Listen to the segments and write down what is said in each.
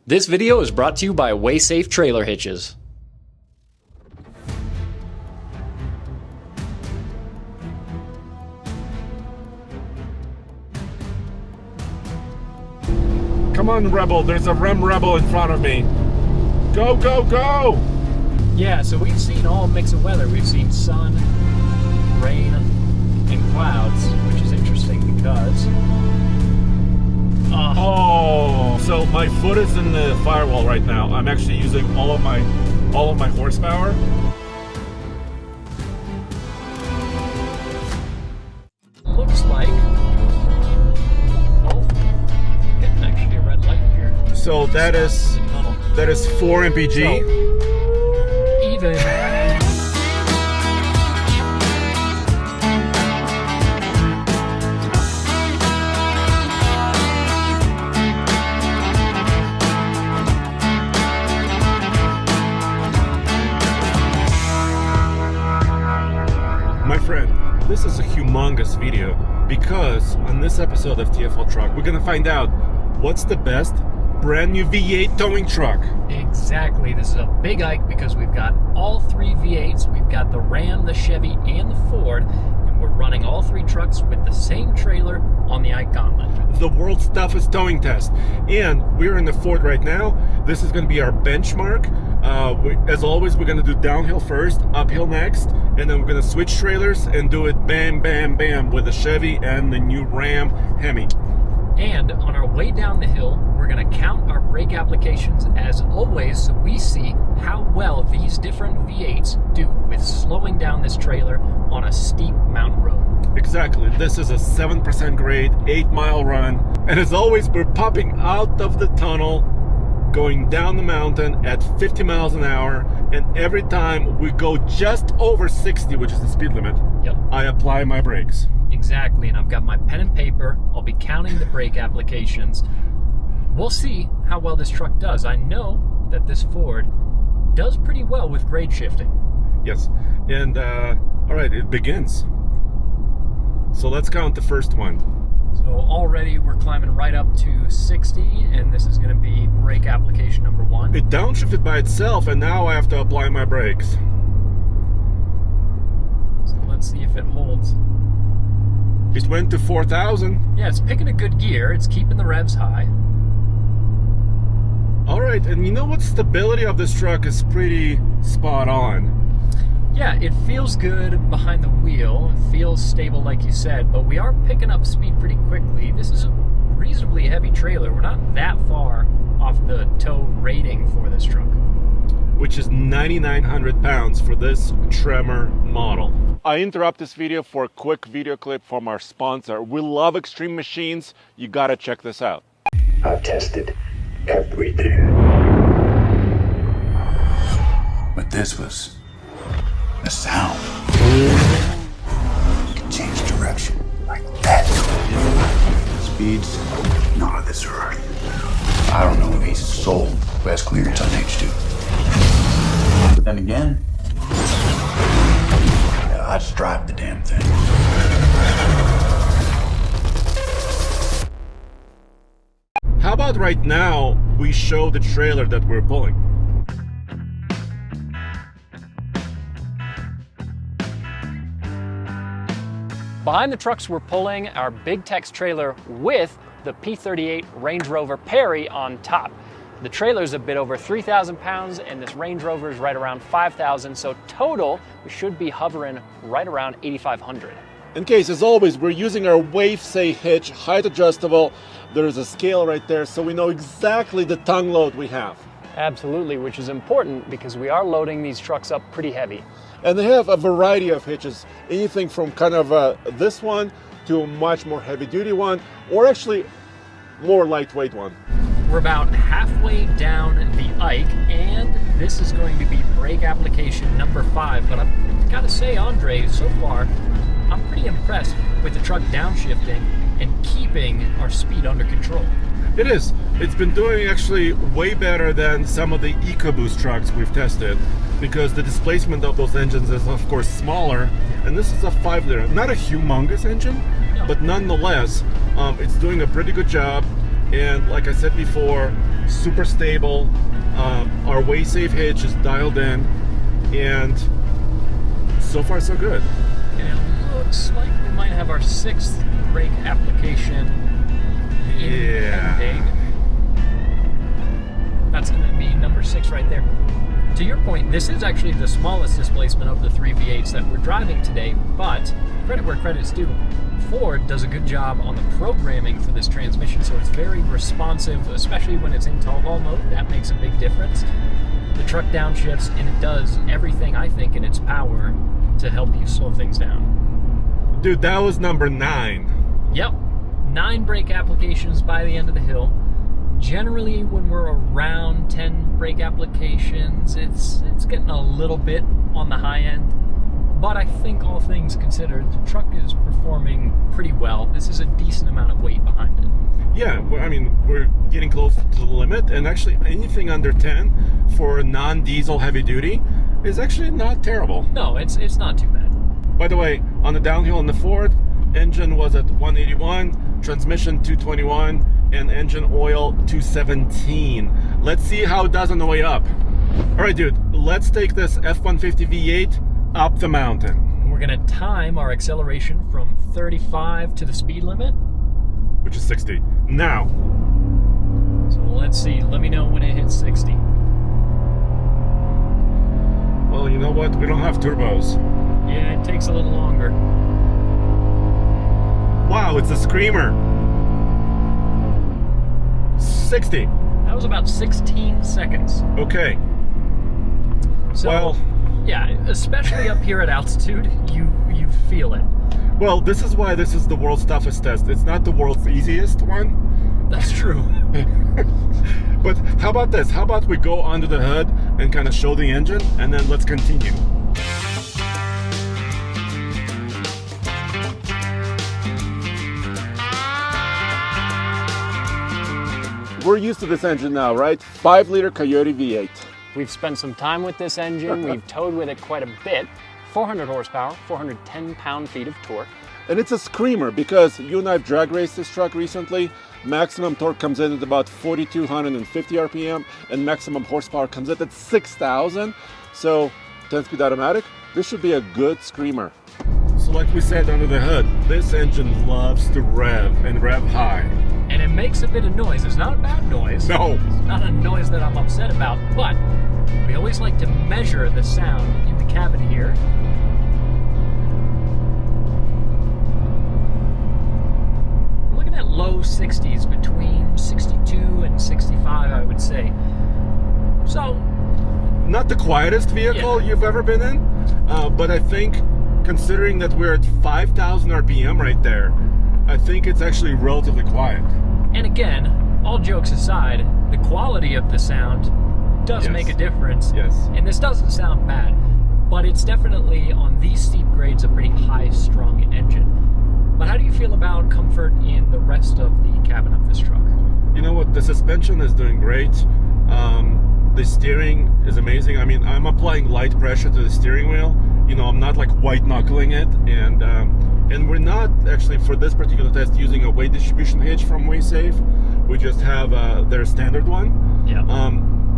This video is brought to you by WaySafe Trailer Hitches. Come on, Rebel. There's a Rem Rebel in front of me. Go, go, go! Yeah, so we've seen all mix of weather. We've seen sun, rain, and clouds, which is interesting because... Oh, so my foot is in the firewall right now. I'm actually using all of my horsepower. Looks like... Oh, getting actually a red light here. So that is 4 mpg. So, even... My friend, this is a humongous video because on this episode of TFL Truck, we're gonna find out what's the best brand new V8 towing truck. Exactly. This is a big hike because we've got all three V8s. We've got the Ram, the Chevy, and the Ford, and we're running all three trucks with the same trailer on the Ike Gauntlet. The world's toughest towing test. And we're in the Ford right now. This is gonna be our benchmark. As always, we're gonna do downhill first, uphill next, and then we're gonna switch trailers and do it bam, bam, bam with the Chevy and the new Ram HEMI. And on our way down the hill, we're going to count our brake applications as always so we see how well these different V8s do with slowing down this trailer on a steep mountain road. Exactly. This is a 7% grade, 8-mile run. And as always, we're popping out of the tunnel, going down the mountain at 50 miles an hour. And every time we go just over 60, which is the speed limit, I apply my brakes. Exactly, and I've got my pen and paper. I'll be counting the brake applications. We'll see how well this truck does. I know that this Ford does pretty well with grade shifting. Yes, and all right, it begins. So let's count the first one. So already we're climbing right up to 60, and this is going to be brake application number 1. It downshifted by itself, and now I have to apply my brakes. So let's see if it holds. It went to 4,000. Yeah, it's picking a good gear. It's keeping the revs high. All right, and you know what? Stability of this truck is pretty spot on. Yeah, it feels good behind the wheel. It feels stable, like you said, but we are picking up speed pretty quickly. This is a reasonably heavy trailer. We're not that far off the tow rating for this truck, which is 9,900 pounds for this Tremor model. I interrupt this video for a quick video clip from our sponsor. We love extreme machines. You gotta check this out. I've tested everything. But this was a sound. You can change direction like that. Speeds not of this earth. I don't know if he's sold best clearance on H2. But then again, I'd just drive the damn thing. How about right now we show the trailer that we're pulling? Behind the trucks we're pulling our Big Tex trailer with the P38 Range Rover Perry on top. The trailer's a bit over 3,000 pounds and this Range Rover is right around 5,000, so total we should be hovering right around 8,500. In case, as always, we're using our WaveSafe hitch, height adjustable. There's a scale right there, so we know exactly the tongue load we have. Absolutely, which is important because we are loading these trucks up pretty heavy. And they have a variety of hitches, anything from kind of this one to a much more heavy-duty one, or actually more lightweight one. We're about halfway down the Ike, and this is going to be brake application number 5. But I've got to say, Andre, so far, I'm pretty impressed with the truck downshifting and keeping our speed under control. It is. It's been doing actually way better than some of the EcoBoost trucks we've tested because the displacement of those engines is, of course, smaller. And this is a 5-liter. Not a humongous engine, no, but nonetheless, it's doing a pretty good job. And like I said before, super stable. Our way safe hitch is dialed in, and so far so good. And it looks like we might have our 6th brake application impending. That's going to be number 6 right there. To your point, this is actually the smallest displacement of the 3 V8s that we're driving today, but credit where credit's due. Ford does a good job on the programming for this transmission, so it's very responsive, especially when it's in towable mode. That makes a big difference. The truck downshifts, and it does everything, I think, in its power to help you slow things down. Dude, that was number 9. Yep, 9 brake applications by the end of the hill. Generally, when we're around 10 brake applications, it's getting a little bit on the high end. But I think all things considered, the truck is performing pretty well. This is a decent amount of weight behind it. Yeah, I mean, we're getting close to the limit, and actually anything under 10 for non-diesel heavy duty is actually not terrible. No, it's not too bad. By the way, on the downhill in the Ford, engine was at 181, transmission 221, and engine oil 217. Let's see how it does on the way up. All right, dude, let's take this F-150 V8 up the mountain. We're gonna time our acceleration from 35 to the speed limit, which is 60. Now. So let's see, let me know when it hits 60. Well, you know what? We don't have turbos. Yeah, it takes a little longer. Wow, it's a screamer. 60. That was about 16 seconds. Okay. So, well, yeah, especially up here at altitude, you feel it. Well, this is why this is the world's toughest test. It's not the world's easiest one. That's true. But how about this? How about we go under the hood and kind of show the engine, and then let's continue. We're used to this engine now, right? 5-liter Coyote V8. We've spent some time with this engine. We've towed with it quite a bit. 400 horsepower, 410 pound-feet of torque. And it's a screamer because you and I have drag raced this truck recently. Maximum torque comes in at about 4,250 RPM, and maximum horsepower comes in at 6,000. So 10-speed automatic, this should be a good screamer. So like we said under the hood, this engine loves to rev and rev high. And it makes a bit of noise. It's not a bad noise. No. It's not a noise that I'm upset about, but we always like to measure the sound in the cabin here. We're looking at low 60s, between 62 and 65, I would say. So, not the quietest vehicle you've ever been in, but I think considering that we're at 5,000 RPM right there, I think it's actually relatively quiet. And again, all jokes aside, the quality of the sound does make a difference. Yes. And this doesn't sound bad, but it's definitely, on these steep grades, a pretty high-strung engine. But how do you feel about comfort in the rest of the cabin of this truck? You know what? The suspension is doing great. The steering is amazing. I mean, I'm applying light pressure to the steering wheel. You know, I'm not like white knuckling it, and we're not actually for this particular test using a weight distribution hitch from WaySafe. We just have their standard one. Yeah.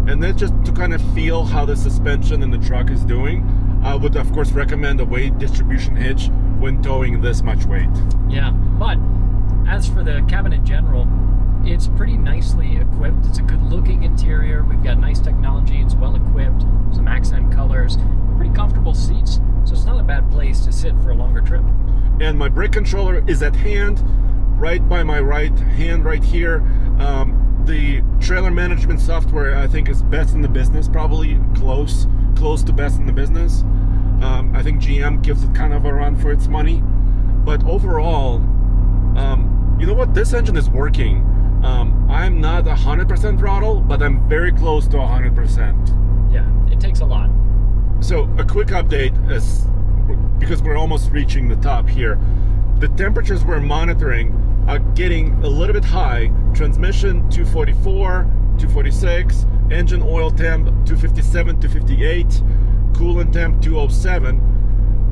And then just to kind of feel how the suspension in the truck is doing, I would of course recommend a weight distribution hitch when towing this much weight. Yeah, but as for the cabin in general, it's pretty nicely equipped. It's a good looking interior. We've got nice technology. It's well equipped. Some accent colors. Pretty comfortable seats. So it's not a bad place to sit for a longer trip. And my brake controller is at hand, right by my right hand right here. The trailer management software I think is best in the business, probably close to best in the business. I think GM gives it kind of a run for its money. But overall, you know what? This engine is working. I'm not 100% throttle, but I'm very close to 100%. Yeah, it takes a lot. So a quick update, is because we're almost reaching the top here. The temperatures we're monitoring are getting a little bit high. Transmission 244, 246, engine oil temp 257, 258, coolant temp 207.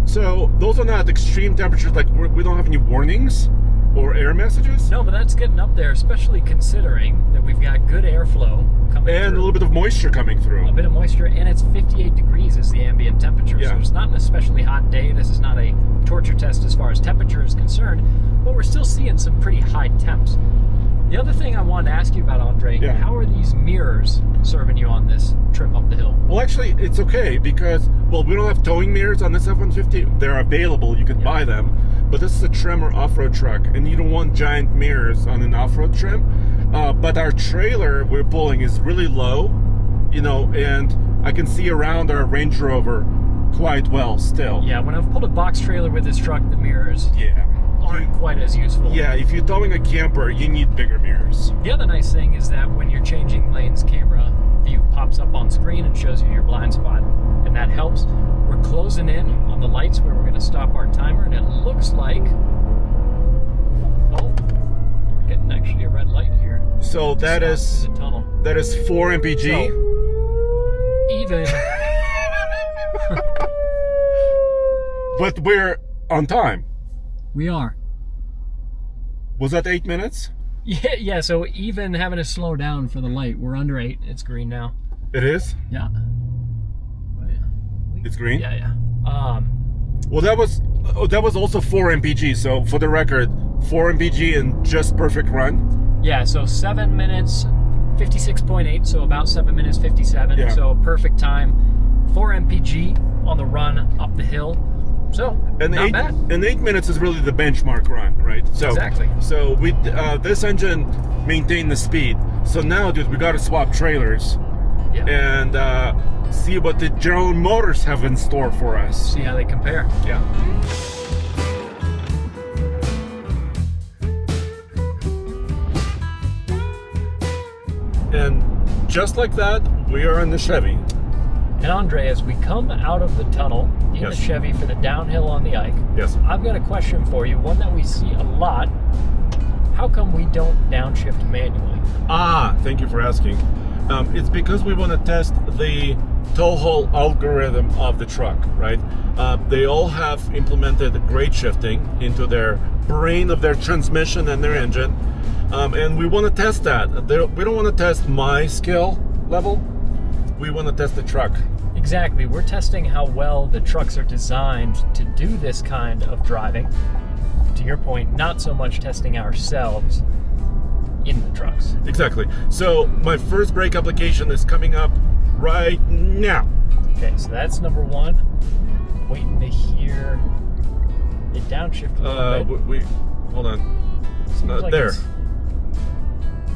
So those are not extreme temperatures, like we don't have any warnings or error messages. No, but that's getting up there, especially considering that we've got good airflow coming And through. a little bit of moisture coming through. A bit of moisture, and it's 58 degrees is the ambient temperature. Yeah. So it's not an especially hot day. This is not a torture test as far as temperature is concerned, but we're still seeing some pretty high temps. The other thing I wanted to ask you about, Andre, Yeah. how are these mirrors serving you on this trip up the hill? Well, actually, it's okay because, well, we don't have towing mirrors on this F-150. They're available. You can buy them. But this is a Tremor off-road truck, and you don't want giant mirrors on an off-road trim. But our trailer we're pulling is really low, you know, and I can see around our Range Rover quite well still. Yeah, when I've pulled a box trailer with this truck, the mirrors Yeah. aren't quite as useful. Yeah, if you're towing a camper, you need bigger mirrors. The other nice thing is that when you're changing lanes, camera view pops up on screen and shows you your blind spot, and that helps. We're closing in on the lights where we're going to stop our timer, and it looks like, oh, we're getting actually a red light here. So that Stop is in the tunnel. 4 mpg. Even But we're on time. we are. Was that 8 minutes? Yeah, so even having to slow down for the light, we're under 8. It's green now. It is? Yeah. Oh, yeah. It's green? Yeah. Well, that was also 4 mpg. So for the record, 4 mpg and just perfect run. Yeah, so 7 minutes, 56.8, so about 7 minutes 57. Yeah. So perfect time. 4 mpg on the run up the hill. So And not bad. 8 minutes is really the benchmark run, right? So Exactly. So we this engine maintained the speed. So now, dude, we got to swap trailers Yeah. and see what the General Motors have in store for us. See how they compare. Yeah. And just like that, we are in the Chevy. And Andre, as we come out of the tunnel in Yes. the Chevy for the downhill on the Ike, Yes. I've got a question for you, one that we see a lot. How come we don't downshift manually? Thank you for asking. It's because we want to test the tow haul algorithm of the truck, right? They all have implemented grade shifting into their brain of their transmission and their engine. And we want to test that. We don't want to test my skill level. We want to test the truck. Exactly. We're testing how well the trucks are designed to do this kind of driving. To your point, not so much testing ourselves in the trucks. Exactly. So my first brake application is coming up right now. Okay, so that's number one. Waiting to hear it downshift a little bit. We hold on. Seems like There.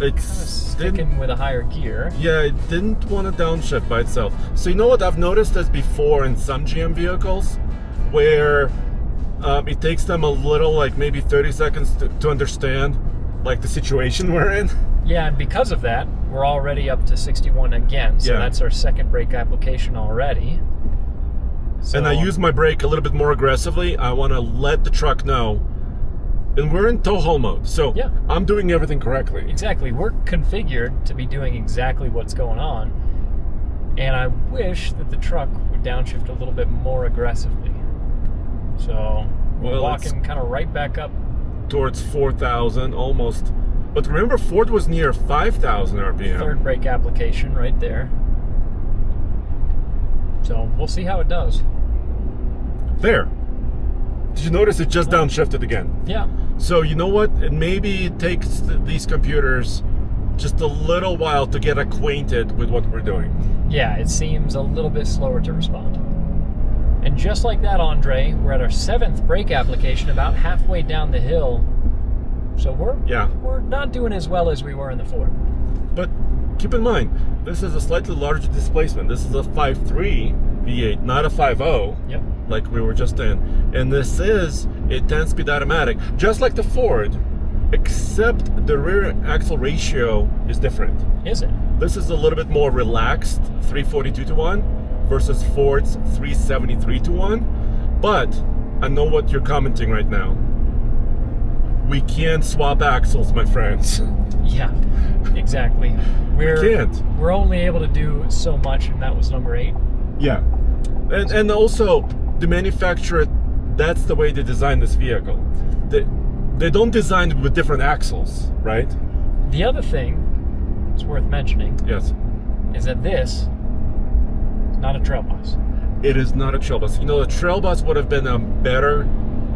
It's It's sticking with a higher gear. Yeah, it didn't want to downshift by itself. So you know what I've noticed this before in some GM vehicles, where it takes them a little, like maybe 30 seconds to understand, like the situation we're in. Yeah, and because of that, we're already up to 61 again. So Yeah. that's our second brake application already. So, And I use my brake a little bit more aggressively. I want to let the truck know. And we're in tow haul mode, so Yeah. I'm doing everything correctly. Exactly. We're configured to be doing exactly what's going on. And I wish that the truck would downshift a little bit more aggressively. So we're Well, walking kind of right back up. Towards 4,000, almost. But remember, Ford was near 5,000 RPM. Third brake application right there. So we'll see how it does. There. Did you notice it just downshifted again? Yeah. So you know what? Maybe it takes these computers just a little while to get acquainted with what we're doing. Yeah, it seems a little bit slower to respond. And just like that, Andre, we're at our 7th brake application, about halfway down the hill. So we're not doing as well as we were in the Ford. But keep in mind, this is a slightly larger displacement. This is a 5.3 V8, not a 5.0. Yep. Like we were just in. And this is a 10-speed automatic, just like the Ford, except the rear axle ratio is different. Is it? This is a little bit more relaxed, 342 to 1, versus Ford's 373 to 1. But I know what you're commenting right now. We can't swap axles, my friends. Yeah, exactly. We can't. We're only able to do so much, and that was number 8. Yeah. And also, the manufacturer, that's the way they designed this vehicle. They don't design it with different axles, right? The other thing it's worth mentioning Yes. is that this is not a trail bus. It is not a trail bus. You know, the trail bus would have been a better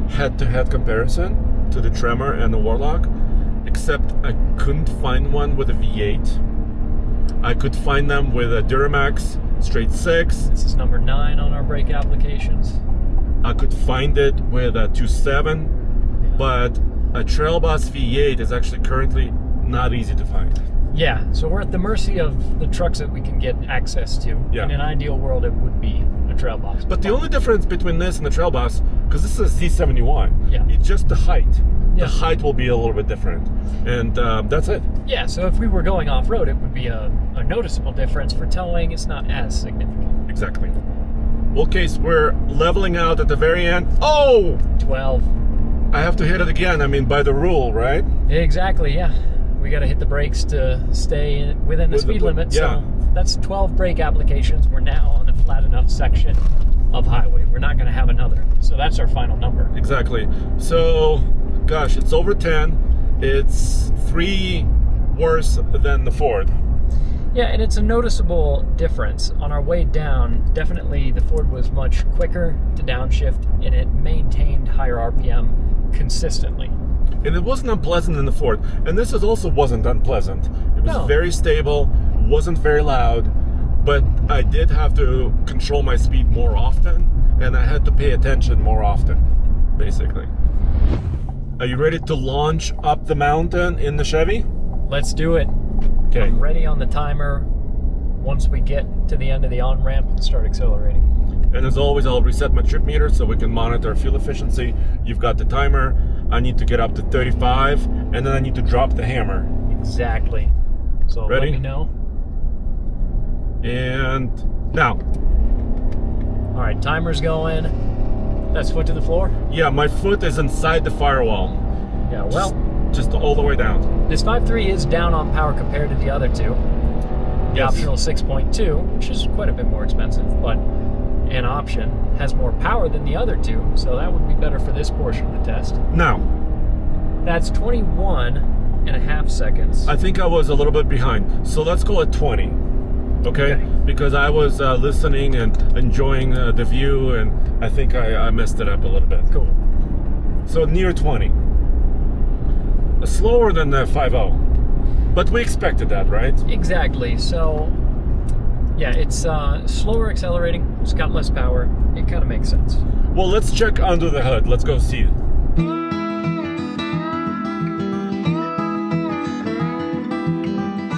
head-to-head comparison to the Tremor and the Warlock, except I couldn't find one with a V8. I could find them with a Duramax straight 6. This is number 9 on our brake applications. I could find it with a 2.7, but a trail bus V8 is actually currently not easy to find. Yeah, so we're at the mercy of the trucks that we can get access to. Yeah. In an ideal world, it would be a trail bus. But the only difference between this and the trail bus, because this is a C71, Yeah. it's just the height. Yeah. The height will be a little bit different, and that's it. Yeah, so if we were going off-road, it would be a noticeable difference. For towing, it's not as significant. Exactly. Well, Case, we're leveling out at the very end. Oh! 12. I have to hit it again. I mean, by the rule, right? Exactly, yeah. We got to hit the brakes to stay within the speed limit. Yeah. So that's 12 brake applications. We're now on a flat enough section of highway. We're not going to have another. So that's our final number. Exactly. So, gosh, it's over 10. It's 3 worse than the Ford. Yeah, and it's a noticeable difference. On our way down, definitely the Ford was much quicker to downshift, and it maintained higher RPM consistently. And it wasn't unpleasant in the Ford. And this also wasn't unpleasant. It was No. very stable, wasn't very loud, but I did have to control my speed more often, and I had to pay attention more often, basically. Are you ready to launch up the mountain in the Chevy? Let's do it. Okay. I'm ready on the timer once we get to the end of the on-ramp and start accelerating. And as always, I'll reset my trip meter so we can monitor fuel efficiency. You've got the timer. I need to get up to 35, and then I need to drop the hammer. Exactly. So Ready? let me know. And now. All right, timer's going. That's foot to the floor? Yeah, my foot is inside the firewall. Yeah, well, Just all the way down. this 5.3 is down on power compared to the other two. The Yes. optional 6.2, which is quite a bit more expensive, but an option has more power than the other two, so that would be better for this portion of the test. Now, That's 21.5 seconds. I think I was a little bit behind. So let's call it 20. Okay? Because I was listening and enjoying the view, and I think I messed it up a little bit. Cool. So near 20. Slower than the 5.0. But we expected that, right? Exactly. So, yeah, it's slower accelerating. It's got less power. It kind of makes sense. Well, let's check under the hood. Let's go see it.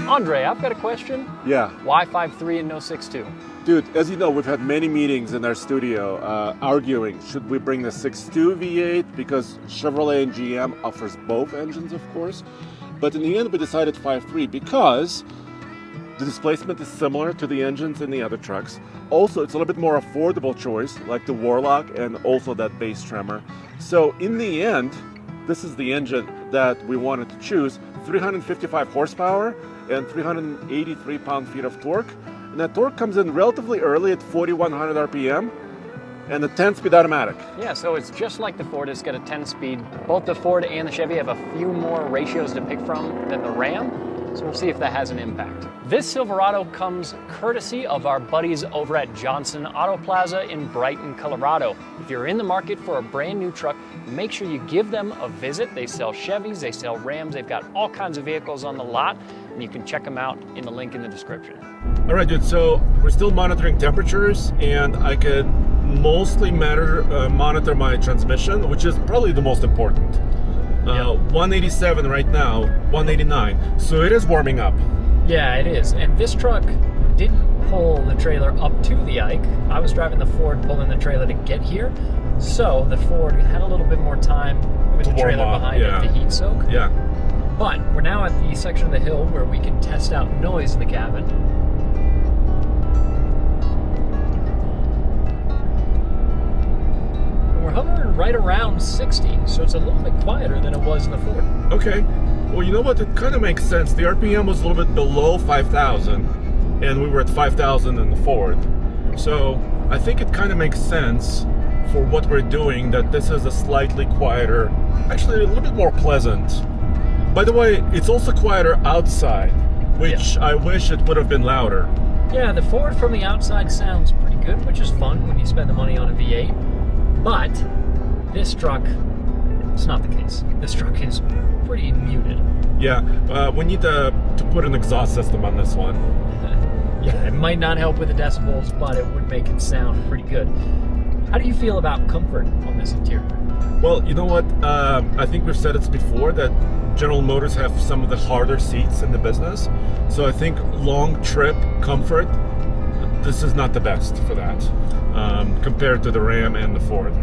Andre, I've got a question. Yeah. Why 5.3 and no 6.2? Dude, as you know, we've had many meetings in our studio arguing, should we bring the 6.2 V8, because Chevrolet and GM offers both engines, of course. But in the end, we decided 5.3 because the displacement is similar to the engines in the other trucks. Also, it's a little bit more affordable choice, like the Warlock and also that base Tremor. So in the end, this is the engine that we wanted to choose. 355 horsepower and 383 pound-feet of torque. And that torque comes in relatively early at 4,100 RPM and a 10-speed automatic. Yeah, so it's just like the Ford. It's got a 10-speed. Both the Ford and the Chevy have a few more ratios to pick from than the Ram, so we'll see if that has an impact. This Silverado comes courtesy of our buddies over at Johnson Auto Plaza in Brighton, Colorado. If you're in the market for a brand new truck, make sure you give them a visit. They sell Chevys, they sell Rams, they've got all kinds of vehicles on the lot, and you can check them out in the link in the description. All right, dude, so we're still monitoring temperatures, and I could mostly monitor my transmission, which is probably the most important. 187 right now, 189, so it is warming up. Yeah, it is. And this truck didn't pull the trailer up to the Ike. I was driving the Ford pulling the trailer to get here, so the Ford had a little bit more time with To the warm trailer up, behind yeah. it to heat soak. Yeah. But we're now at the section of the hill where we can test out noise in the cabin. And we're hovering right around 60, so it's a little bit quieter than it was in the Ford. Okay. Well, you know what? It kind of makes sense. The RPM was a little bit below 5,000, and we were at 5,000 in the Ford. So I think it kind of makes sense for what we're doing that this is a slightly quieter, actually a little bit more pleasant. By the way, it's also quieter outside, which I wish it would have been louder. Yeah, the Ford from the outside sounds pretty good, which is fun when you spend the money on a V8. But this truck, it's not the case. This truck is pretty muted. Yeah, we need to put an exhaust system on this one. Yeah, it might not help with the decibels, but it would make it sound pretty good. How do you feel about comfort on this interior? Well, you know what? I think we've said it before that General Motors have some of the harder seats in the business. So I think long trip comfort, this is not the best for that compared to the Ram and the Ford.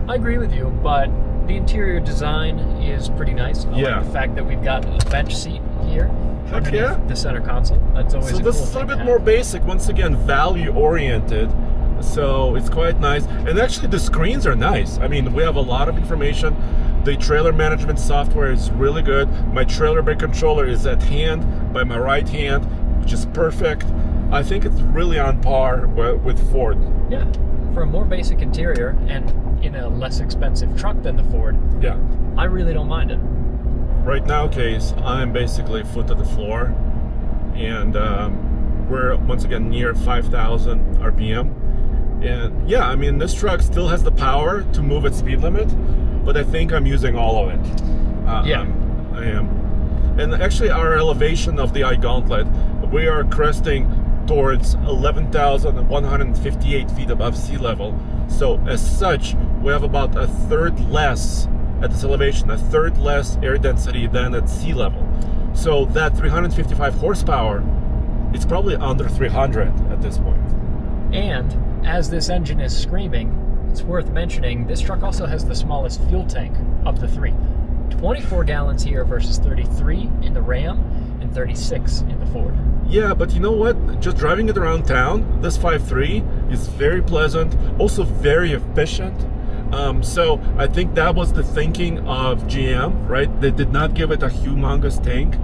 I agree with you, but the interior design is pretty nice. I like the fact that we've got a bench seat here underneath the center console. That's always so a this cool is a little thing bit more basic. Once again, value oriented. So it's quite nice. And actually the screens are nice. I mean, we have a lot of information. The trailer management software is really good. My trailer brake controller is at hand by my right hand, which is perfect. I think it's really on par with Ford. Yeah, for a more basic interior and in a less expensive truck than the Ford, I really don't mind it. Right now, Kase, I'm basically foot to the floor. And we're once again near 5,000 RPM. And yeah, I mean, this truck still has the power to move its speed limit, but I think I'm using all of it. I am. And actually our elevation of the iGauntlet, we are cresting towards 11,158 feet above sea level. So as such, we have about a third less at this elevation, a third less air density than at sea level. So that 355 horsepower, it's probably under 300 at this point. And as this engine is screaming, it's worth mentioning this truck also has the smallest fuel tank of the three. 24 gallons here versus 33 in the Ram and 36 in the Ford. Yeah, but you know what? Just driving it around town, this 5.3 is very pleasant, also very efficient. So I think that was the thinking of GM, right? They did not give it a humongous tank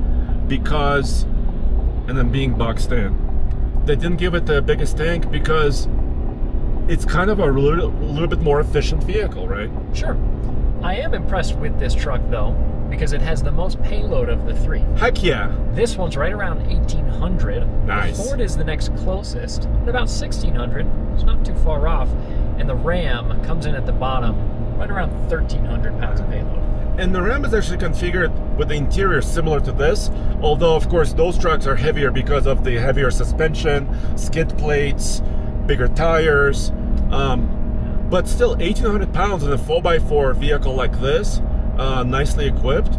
because, and I'm being boxed in, they didn't give it the biggest tank because it's kind of a little bit more efficient vehicle, right? Sure. I am impressed with this truck though, because it has the most payload of the three. Heck yeah. This one's right around 1,800. Nice. The Ford is the next closest at about 1,600. It's not too far off. And the Ram comes in at the bottom, right around 1,300 pounds of payload. And the Ram is actually configured with the interior similar to this, although of course those trucks are heavier because of the heavier suspension, skid plates, bigger tires, but still 1,800 pounds in a 4x4 vehicle like this, nicely equipped,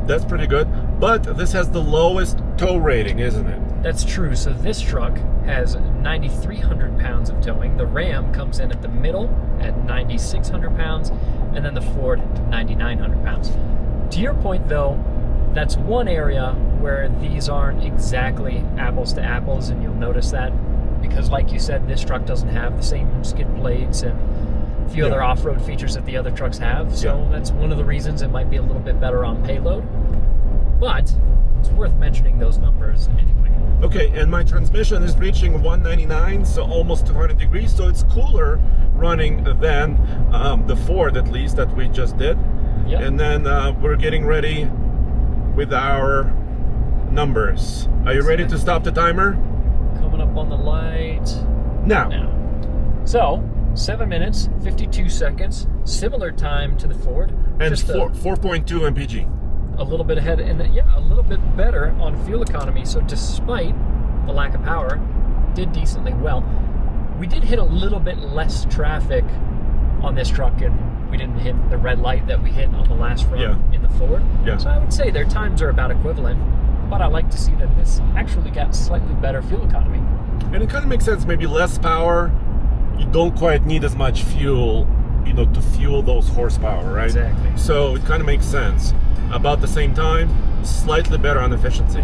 that's pretty good. But this has the lowest tow rating, isn't it? That's true. So this truck has 9,300 pounds of towing. The Ram comes in at the middle at 9,600 pounds, and then the Ford 9,900 pounds. To your point though, that's one area where these aren't exactly apples to apples, and you'll notice that because like you said, this truck doesn't have the same skid plates and a few other off-road features that the other trucks have. So that's one of the reasons it might be a little bit better on payload. But it's worth mentioning those numbers anyway. Okay, and my transmission is reaching 199, so almost 200 degrees, so it's cooler running than the Ford, at least, that we just did. Yep. And then we're getting ready with our numbers. Are you ready to stop the timer? Coming up on the light Now. So, 7 minutes, 52 seconds, similar time to the Ford. And just 4.2 mpg. A little bit ahead, and a little bit better on fuel economy. So despite the lack of power, did decently well. We did hit a little bit less traffic on this truck, and we didn't hit the red light that we hit on the last run in the Ford. Yeah. So I would say their times are about equivalent, but I like to see that this actually got slightly better fuel economy. And it kind of makes sense, maybe less power, you don't quite need as much fuel, to fuel those horsepower, right? Exactly. So it kind of makes sense. About the same time, slightly better on efficiency.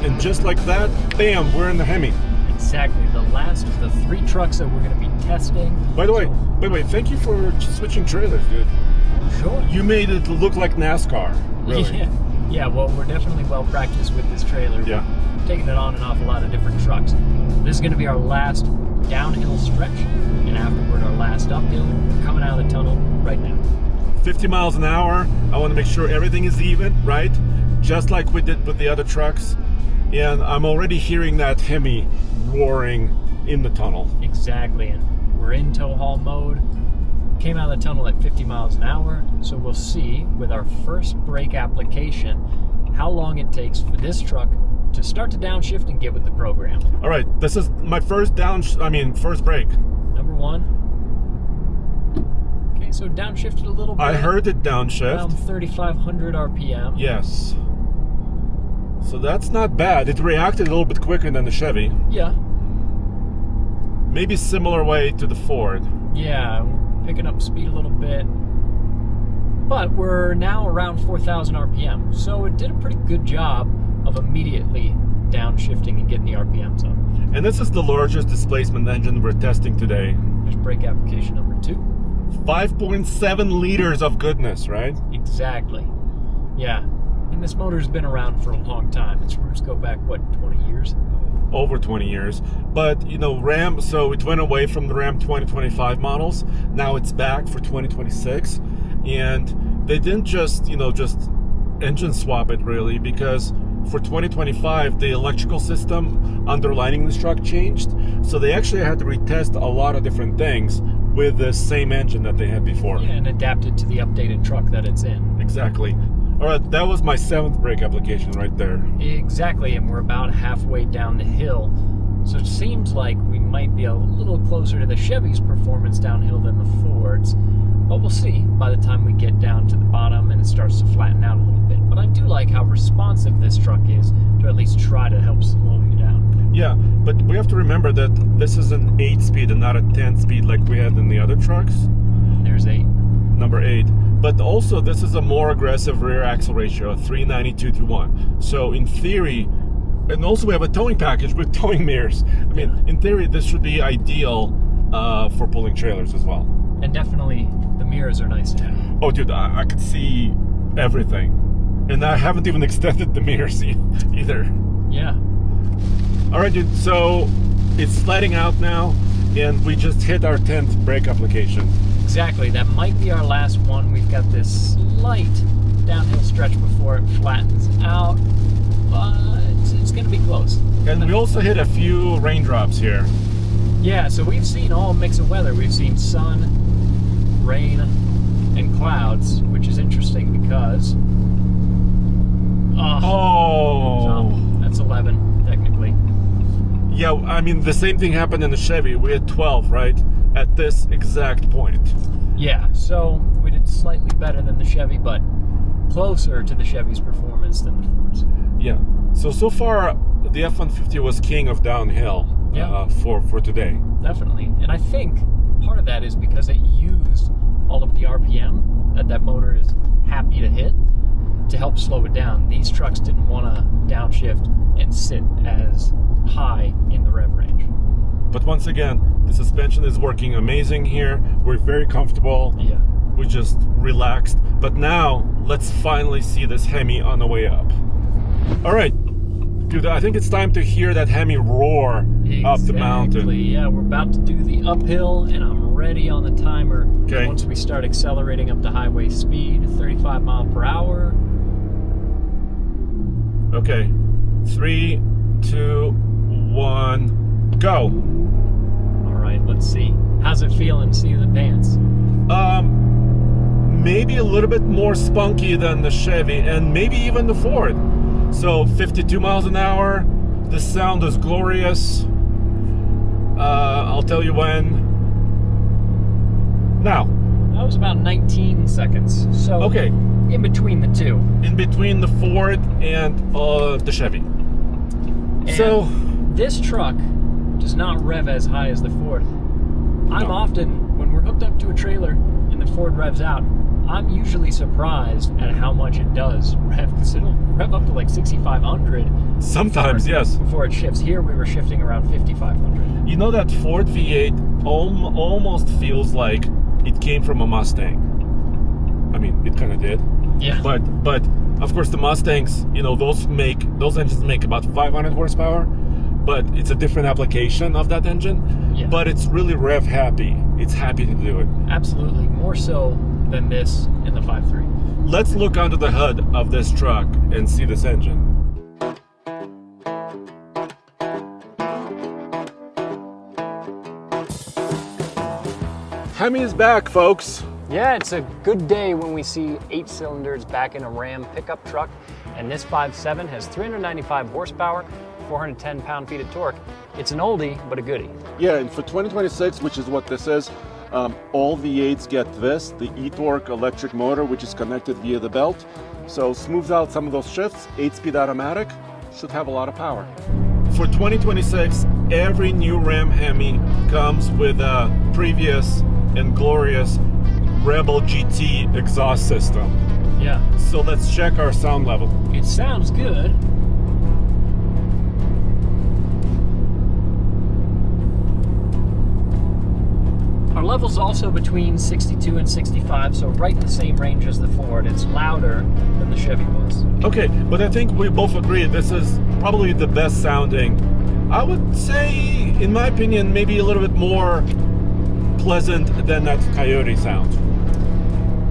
And just like that, bam, we're in the HEMI. Exactly, the last of the 3 trucks that we're going to be testing. By the way, thank you for switching trailers, dude. Sure. You made it look like NASCAR. Really. Yeah, well, we're definitely well practiced with this trailer. Yeah. Taking it on and off a lot of different trucks. This is going to be our last downhill stretch, and afterward our last uphill. We're coming out of the tunnel right now. 50 miles an hour. I want to make sure everything is even, right? Just like we did with the other trucks. And I'm already hearing that HEMI roaring in the tunnel. Exactly, and we're in tow haul mode. Came out of the tunnel at 50 miles an hour, so we'll see with our first brake application how long it takes for this truck to start to downshift and get with the program. All right, this is my first first brake. Number one. Okay, so downshifted a little bit. I heard it downshift. Around 3,500 RPM. Yes. So that's not bad. It reacted a little bit quicker than the Chevy. Yeah. Maybe similar way to the Ford. Yeah, we're picking up speed a little bit. But we're now around 4,000 RPM. So it did a pretty good job of immediately downshifting and getting the RPMs up. And this is the largest displacement engine we're testing today. There's brake application number 2. 5.7 liters of goodness, right? Exactly. Yeah. And this motor's been around for a long time. Its roots go back, what, 20 years? Over 20 years. But, you know, Ram, so it went away from the Ram 2025 models. Now it's back for 2026. And they didn't just engine swap it really, because for 2025, the electrical system underlining this truck changed. So they actually had to retest a lot of different things with the same engine that they had before. Yeah, and adapt it to the updated truck that it's in. Exactly. All right, that was my 7th brake application right there. Exactly, and we're about halfway down the hill. So it seems like we might be a little closer to the Chevy's performance downhill than the Ford's. But we'll see by the time we get down to the bottom and it starts to flatten out a little bit. But I do like how responsive this truck is to at least try to help slow you down. Yeah, but we have to remember that this is an 8-speed and not a 10-speed like we had in the other trucks. There's 8. Number 8. But also, this is a more aggressive rear axle ratio, 392 to 1. So in theory, and also we have a towing package with towing mirrors. I mean, in theory, this should be ideal for pulling trailers as well. And definitely, the mirrors are nice to have. Oh, dude, I could see everything. And I haven't even extended the mirrors either. Yeah. All right, dude, so it's sliding out now, and we just hit our 10th brake application. Exactly, that might be our last one. We've got this slight downhill stretch before it flattens out, but it's going to be close. And we also hit a few raindrops here. Yeah, so we've seen all mix of weather. We've seen sun, rain, and clouds, which is interesting because... Oh! So that's 11, technically. Yeah, I mean, the same thing happened in the Chevy. We had 12, right? At this exact point. Yeah, so we did slightly better than the Chevy, but closer to the Chevy's performance than the Ford's. Yeah. So far, the F-150 was king of downhill for today. Definitely. And I think part of that is because it used all of the RPM that motor is happy to hit to help slow it down. These trucks didn't want to downshift and sit as high in the rev range. But once again, the suspension is working amazing here. We're very comfortable. Yeah. We just relaxed. But now, let's finally see this HEMI on the way up. All right. Dude, I think it's time to hear that HEMI roar up the mountain. Yeah, we're about to do the uphill, and I'm ready on the timer. Okay. Once we start accelerating up to highway speed, 35 mile per hour. Okay. 3, 2, 1, go. All right, let's see. How's it feeling? See the pants? Maybe a little bit more spunky than the Chevy, and maybe even the Ford. So 52 miles an hour. The sound is glorious. I'll tell you when. Now. That was about 19 seconds. So okay. In between the two. In between the Ford and the Chevy. And so this truck does not rev as high as the Ford. I'm often, when we're hooked up to a trailer and the Ford revs out, I'm usually surprised at how much it does rev, because it'll rev up to like 6,500. Sometimes, yes. Before it shifts. Here we were shifting around 5,500. You know that Ford V8 almost feels like it came from a Mustang. I mean, it kind of did. Yeah. But of course the Mustangs, those engines make about 500 horsepower, but it's a different application of that engine. Yeah. But it's really rev happy. It's happy to do it. Absolutely, more so than this in the 5.3. Let's look under the hood of this truck and see this engine. HEMI is back, folks. Yeah, it's a good day when we see 8 cylinders back in a Ram pickup truck, and this 5.7 has 395 horsepower, 410 pound-feet of torque. It's an oldie, but a goodie. Yeah, and for 2026, which is what this is, all V8s get this, the e-torque electric motor, which is connected via the belt. So smooths out some of those shifts. 8-speed automatic, should have a lot of power. For 2026, every new Ram HEMI comes with a previous and glorious Rebel GT exhaust system. Yeah. So let's check our sound level. It sounds good. Our level's also between 62 and 65, so right in the same range as the Ford. It's louder than the Chevy was. Okay, but I think we both agree this is probably the best sounding. I would say, in my opinion, maybe a little bit more pleasant than that Coyote sound.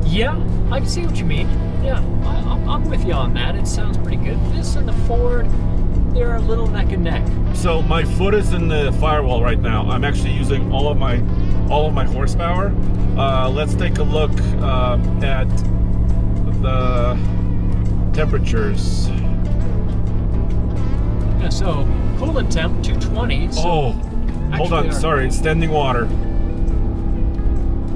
Yeah, I can see what you mean. Yeah, I'm with you on that. It sounds pretty good. This and the Ford, they're a little neck and neck. So my foot is in the firewall right now. I'm actually using all of my horsepower. Let's take a look at the temperatures. Yeah, so coolant temp 220. So oh, hold on. Sorry, standing water.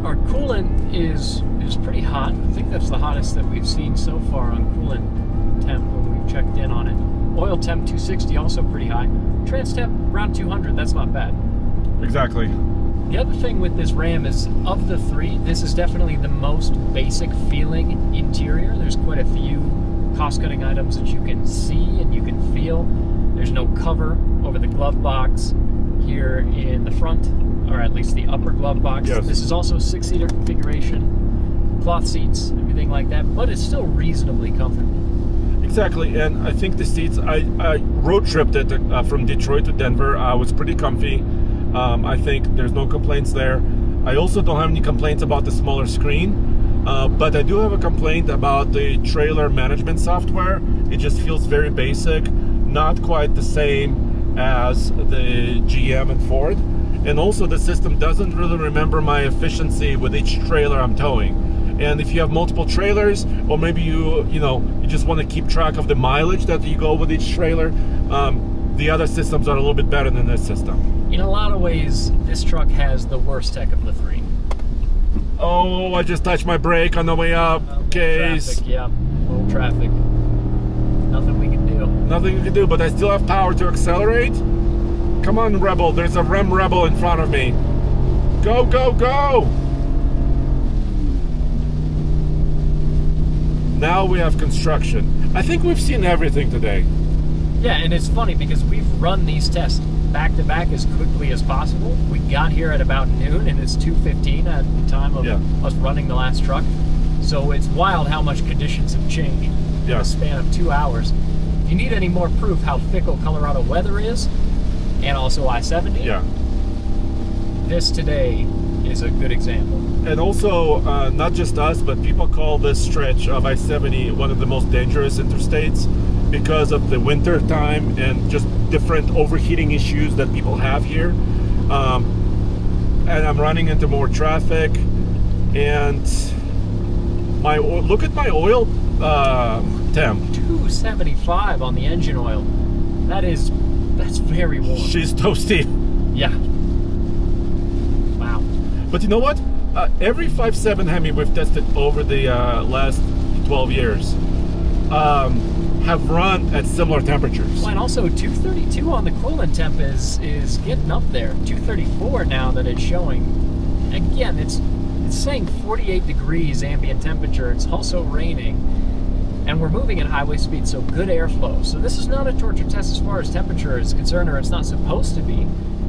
Our coolant is pretty hot. I think that's the hottest that we've seen so far on coolant temp when we've checked in on it. Oil temp 260, also pretty high. Trans temp around 200, that's not bad. Exactly. The other thing with this Ram is, of the three, this is definitely the most basic feeling interior. There's quite a few cost-cutting items that you can see and you can feel. There's no cover over the glove box here in the front, or at least the upper glove box. Yes. This is also a 6-seater configuration, cloth seats, everything like that, but it's still reasonably comfortable. Exactly, and I think the seats, I road tripped it from Detroit to Denver. I was pretty comfy. I think there's no complaints there. I also don't have any complaints about the smaller screen, but I do have a complaint about the trailer management software. It just feels very basic, not quite the same as the GM and Ford. And also the system doesn't really remember my efficiency with each trailer I'm towing. And if you have multiple trailers, or maybe you just want to keep track of the mileage that you go with each trailer, the other systems are a little bit better than this system. In a lot of ways, this truck has the worst tech of the three. Oh, I just touched my brake on the way up. Case. Traffic, yeah, little traffic. Nothing we can do. Nothing you can do, but I still have power to accelerate. Come on, Rebel. There's a Ram Rebel in front of me. Go, go, go! Now we have construction. I think we've seen everything today. Yeah, and it's funny because we've run these tests back to back as quickly as possible. We got here at about noon, and it's 2:15 at the time of us running the last truck. So it's wild how much conditions have changed in a span of 2 hours. If you need any more proof how fickle Colorado weather is, and also I-70, this today is a good example. And also, not just us, but people call this stretch of I-70 one of the most dangerous interstates because of the winter time and just different overheating issues that people have here. And I'm running into more traffic, and look at my oil temp. 275 on the engine oil. That's very warm. She's toasty. Yeah. Wow. But you know what? Every 5.7 HEMI we've tested over the last 12 years have run at similar temperatures. Well, and also 232 on the coolant temp is getting up there. 234 now that it's showing. Again, it's saying 48 degrees ambient temperature. It's also raining. And we're moving at highway speed, so good airflow. So this is not a torture test as far as temperature is concerned, or it's not supposed to be.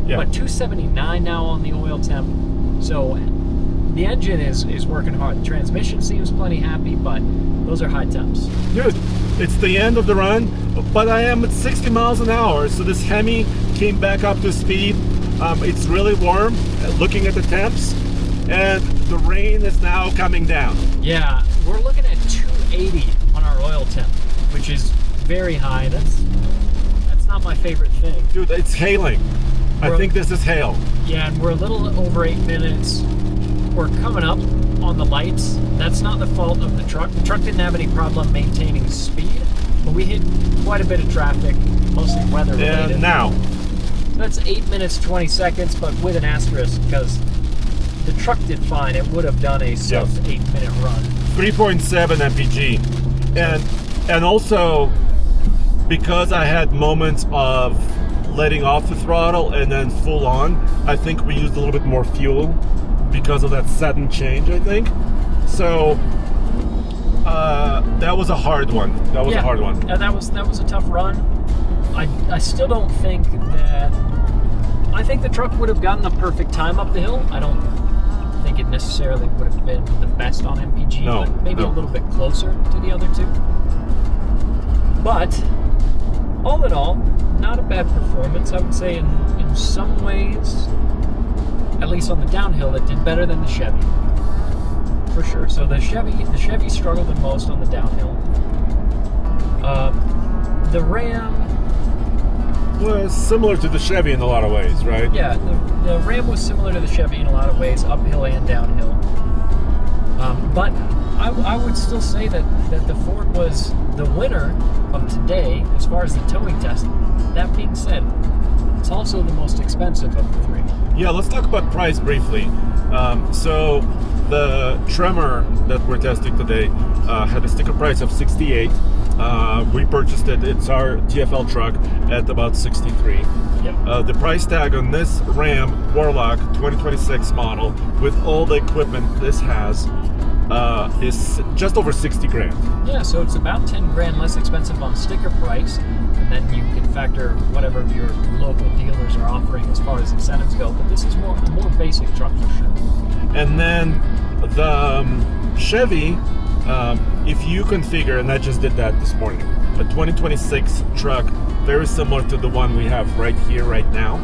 Yeah. But 279 now on the oil temp. So the engine is working hard. The transmission seems plenty happy, but those are high temps. Dude, it's the end of the run, but I am at 60 miles an hour, so this HEMI came back up to speed. It's really warm, looking at the temps, and the rain is now coming down. Yeah, we're looking at 280 on our oil temp, which is very high. That's not my favorite thing. Dude, it's hailing. I think this is hail. Yeah, and we're a little over 8 minutes. We're coming up on the lights. That's not the fault of the truck. The truck didn't have any problem maintaining speed, but we hit quite a bit of traffic, mostly weather related. And now. That's 8 minutes 20 seconds, but with an asterisk, because the truck did fine. It would have done a sub 8 minute run. 3.7 mpg. And also, because I had moments of letting off the throttle and then full on, I think we used a little bit more fuel because of that sudden change, I think. So that was a hard one. That was a hard one. And that was a tough run. I still don't think that... I think the truck would have gotten the perfect time up the hill. I don't think it necessarily would have been the best on MPG, but maybe a little bit closer to the other two. But all in all, not a bad performance. I would say in some ways, at least on the downhill, it did better than the Chevy, for sure. So the Chevy struggled the most on the downhill. The Ram was similar to the Chevy in a lot of ways, right? Yeah, the Ram was similar to the Chevy in a lot of ways, uphill and downhill. But I would still say that the Ford was the winner of today as far as the towing test. That being said, it's also the most expensive of the three. Yeah, let's talk about price briefly. So the Tremor that we're testing today had a sticker price of $68. We purchased it. It's our TFL truck at about $63. Yep. The price tag on this Ram Warlock 2026 model with all the equipment this has is just over 60 grand. Yeah, so it's about 10 grand less expensive on sticker price, and then you can factor whatever your local dealers are offering as far as incentives go. But this is a more basic truck for sure. And then the Chevy, if you configure, and I just did that this morning, a 2026 truck very similar to the one we have right here, right now,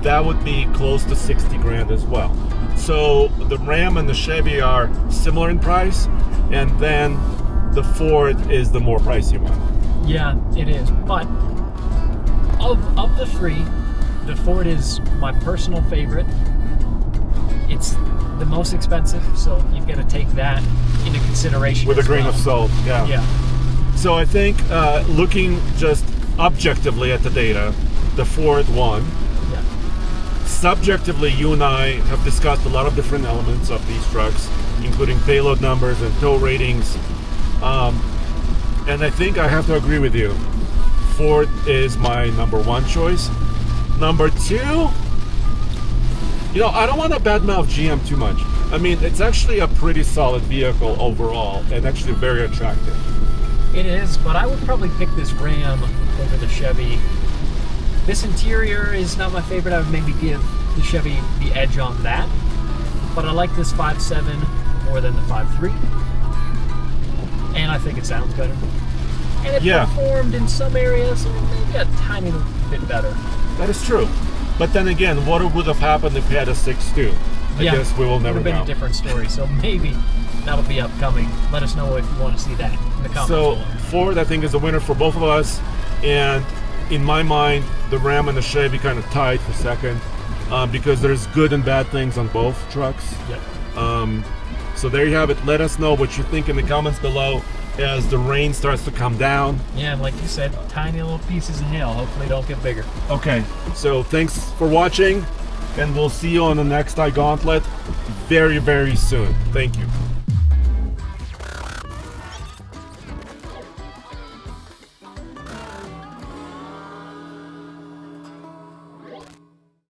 that would be close to 60 grand as well. So the Ram and the Chevy are similar in price, and then the Ford is the more pricey one. Yeah, it is. But of the three, the Ford is my personal favorite. It's the most expensive, so you've got to take that into consideration with a grain of salt. Yeah. So I think looking just objectively at the data, the Ford won. Yeah. Subjectively, you and I have discussed a lot of different elements of these trucks, including payload numbers and tow ratings. And I think I have to agree with you. Ford is my number one choice. Number two, I don't want to badmouth GM too much. I mean, it's actually a pretty solid vehicle overall, and actually very attractive. It is, but I would probably pick this Ram over the Chevy. This interior is not my favorite. I would maybe give the Chevy the edge on that. But I like this 5.7 more than the 5.3. And I think it sounds better. And it performed in some areas maybe a tiny little bit better. That is true. But then again, what would have happened if we had a 6.2? I guess we will never know. It would have been a different story. So maybe that'll be upcoming. Let us know if you want to see that in the comments below. Ford, I think, is a winner for both of us. And in my mind, the Ram and the Chevy kind of tied for second because there's good and bad things on both trucks. Yep. So there you have it. Let us know what you think in the comments below as the rain starts to come down. Yeah, and like you said, tiny little pieces of hail. Hopefully don't get bigger. Okay, so thanks for watching, and we'll see you on the next iGauntlet very, very soon. Thank you.